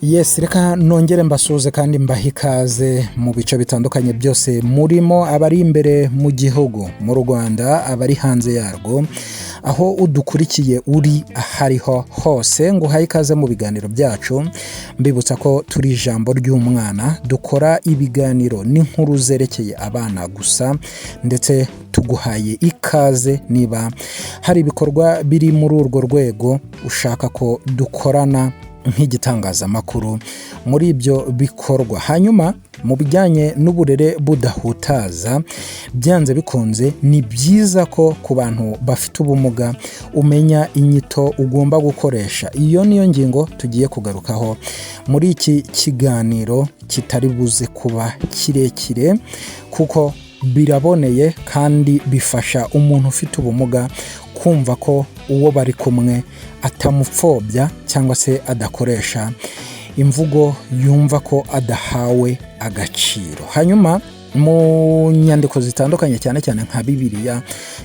Yes, reka nongere mbasuze kandi mbaha ikaze mu bice bitandukanye byose murimo, abari imbere mu gihugu mu Rwanda, abari hanze yarwo, aho udukurikiye uri ahariho hose, nguhaye ikaze mu biganiro byacu. Mbibutsa ko turi ijambo ry'umwana, dukora ibiganiro n'inkuru zerekeye abana gusa, ndetse tuguhaye ikaze niba hari ibikorwa biri muri urwo rwego ushaka ko dukorana nk'igitangazamakuru muri ibyo bikorwa. Hanyuma mu bijyanye n'uburere budahutaza, byanze bikunze ni byiza ko ku bantu bafite ubumuga umenya inyito ugomba gukoresha. Iyo niyo ngingo tugiye kugarukaho muri iki kiganiro kitari buze kuba kirekire, kuko biraboneye kandi bifasha umuntu ufite ubumuga kumva ko uwo bari kumwe atamupfobya cyangwa se adakoresha imvugo yumva ko adahawe agaciro. Hanyuma mu nyandiko zitandukanye cyane cyane nka Bibiliya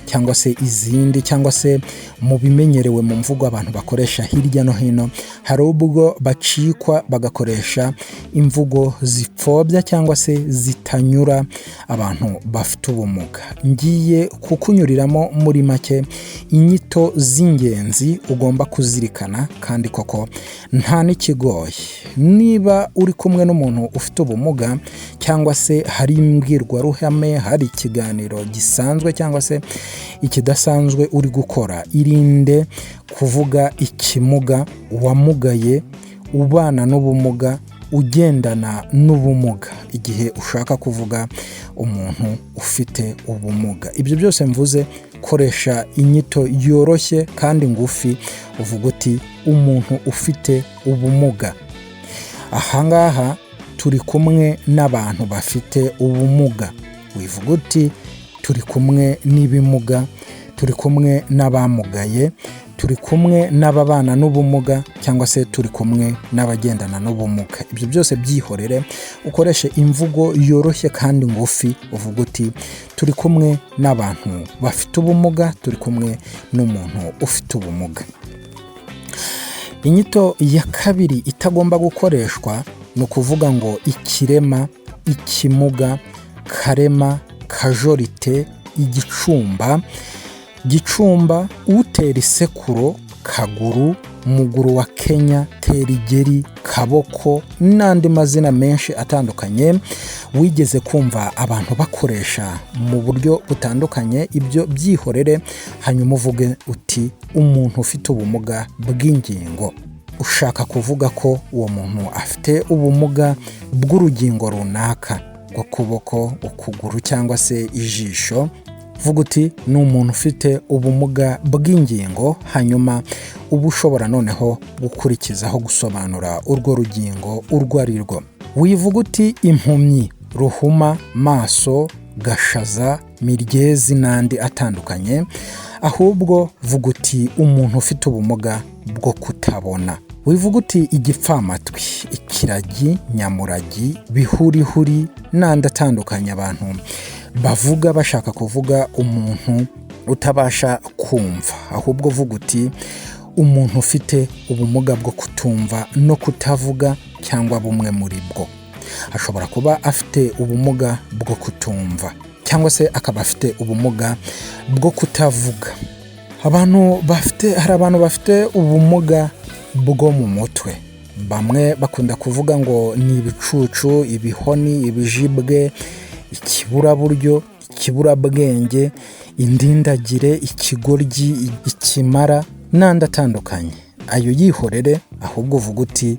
cyangwa se izindi, cyangwa se mu bimenyerewe mu mvugo abantu bakoresha hirya no hino, hari ubwo bacikwa bagakoresha imvugo zipfobya cyangwa se zitanyura abantu bafite ubumuga. Ngiye kukunyuriramo muri make inyito z'ingenzi ugomba kuzirikana, kandi koko nta n'ikigoye. Niba uri kumwe n'umuntu ufite ubumuga, cyangwa se hari imbwirwaruhame, hari ikiganiro gisanzwe cyangwa se ikidasanzwe uri gukora, irinde kuvuga ikimuga, wamugaye, ubana n'ubumuga, ugendana n'ubumuga, igihe ushaka kuvuga umuntu ufite ubumuga. Ibyo byose mvuze, koresha inyito yoroshye kandi ngufi, uvuga uti umuntu ufite ubumuga. Ahangaha turi kumwe n'abantu bafite ubumuga. Wivuga uti turi kumwe n'ibimuga, turi kumwe n'abamugaye, turi kumwe n'ababana n'ubumuga, cyangwa se turi kumwe n'abagendana n'ubumuga. Ibyo byose byihorere, ukoreshe imvugo yoroshye kandi ngufi, uvuga uti turi kumwe n'abantu bafite ubumuga, turi kumwe n'umuntu ufite ubumuga. Inyito ya kabiri itagomba gukoreshwa ni ukuvuga ngo ikirema, ikimuga, karema, kajorite, igicumba, gicumba, utera isekuro, kaguru, muguru wa Kenya, terigeri, kaboko, n'andi mazina menshi atandukanye wigeze kumva abantu bakoresha mu buryo butandukanye. Ibyo byihorere, hanyuma uvuge uti umuntu ufite ubumuga bw'ingingo. Ushaka kuvuga ko uwo muntu afite ubumuga bw'urugingo runaka, ukuboko, ukuguru cyangwa se ijisho, vuga uti ni umuntu ufite ubumuga bw'ingingo. Hanyuma uba ushobora noneho gukurikizaho gusobanura urwo rugingo urwo ari rwo. Wivuga uti impumyi, ruhuma, maso, gashaza, miryezi n'andi atandukanye, ahubwo vuga uti umuntu ufite ubumuga bwo kutabona. Wivuga uti igipfamatwi, ikiragi, nyamuragi, bihurihuri n'andi atandukanye abantu bavuga bashaka kuvuga umuntu utabasha kumva, ahubwo vuga uti umuntu ufite ubumuga bwo kutumva no kutavuga, cyangwa bumwe muri bwo. Ashobora kuba afite ubumuga bwo kutumva, cyangwa se akaba afite ubumuga bwo kutavuga. Hari abantu bafite ubumuga bwo mu mutwe. Bamwe bakunda kuvuga ngo ni ibicucu, ibihoni, ibijibwe, ikiburaburyo, ikiburabwenge, indindagire, ikigoryi, ikimara n'andi atandukanye. Ayo yihorere, ahubwo uvuga uti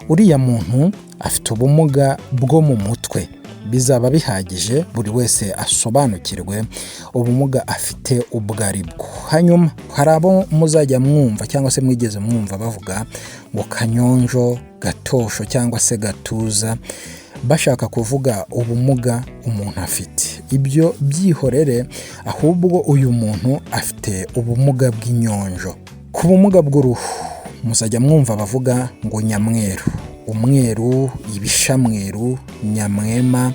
uriya muntu afite ubumuga bwo mu mutwe. Bizaba bihagije buri wese asobanukirwe ubumuga afite ubwo ari bwo. Hanyuma hari abo muzajya mwumva cyangwa se mwigeze mwumva bavuga ngo kanyonjo, gatosho cyangwa se gatuza, bashaka kuvuga ubumuga umuntu afite. Ibyo byihorere, ahubwo uyu muntu afite ubumuga bw'inyonjo. Ku bumuga bw'uruhu muzajya mwumva bavuga ngo nyamweru, umweru, ibishamweru, nyamwema,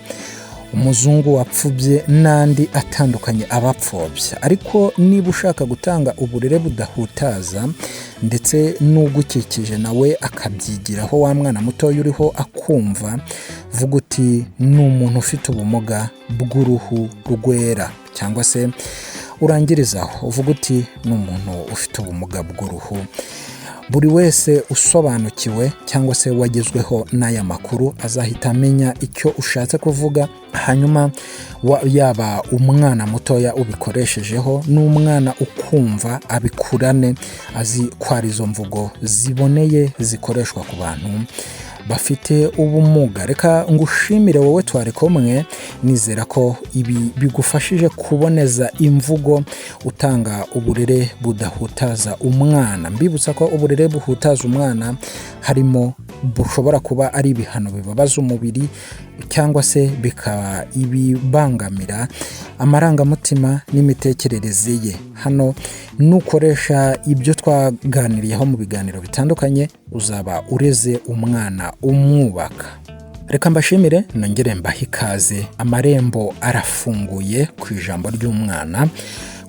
umuzungu wapfubye n'andi atandukanye abapfobya. Ariko niba ushaka gutanga uburere budahutaza ndetse n'ugukikije nawe akabyigiraho, wa mwana muto uriho akumva, vuga uti ni umuntu ufite ubumuga bw'uruhu rwera, cyangwa se urangirizaho uvuga uti ni umuntu ufite ubumuga bw'uruhu. Buri wese usobanukiwe cyangwa se wagezweho n'aya makuru azahita amenya icyo ushatse kuvuga, hanyuma yaba umwana mutoya ubikoreshejeho n'umwana ukumva abikurane, azi ko ari izo mvugo ziboneye zikoreshwa ku bantu bafite ubumuga. Reka ngushimire wowe twari kumwe, nizera ko ibi bigufashije kuboneza imvugo utanga uburere budahutaza umwana. Mbibutsa ko uburere buhutaza umwana harimo bushobora kuba ari ibihano bibabaza umubiri cyangwa se bikaba ibibangamira amarangamutima n'imitekerereze ye. Hano nukoresha ibyo twaganiriyeho mu biganiro bitandukanye, uzaba ureze umwana umwubaka. Reka mbashimire, nongere mbahe ikaze. Amarembo arafunguye ku ijambo ry'umwana.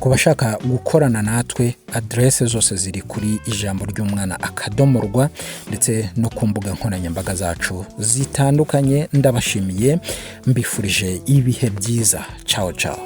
Ku bashaka gukorana natwe, adresse zose ziri kuri ijambo ry'umwana _rw, ndetse no ku mbuga nkoranyambaga zacu zitandukanye. Ndabashimiye, mbifurije ibihe byiza. Ciao ciao.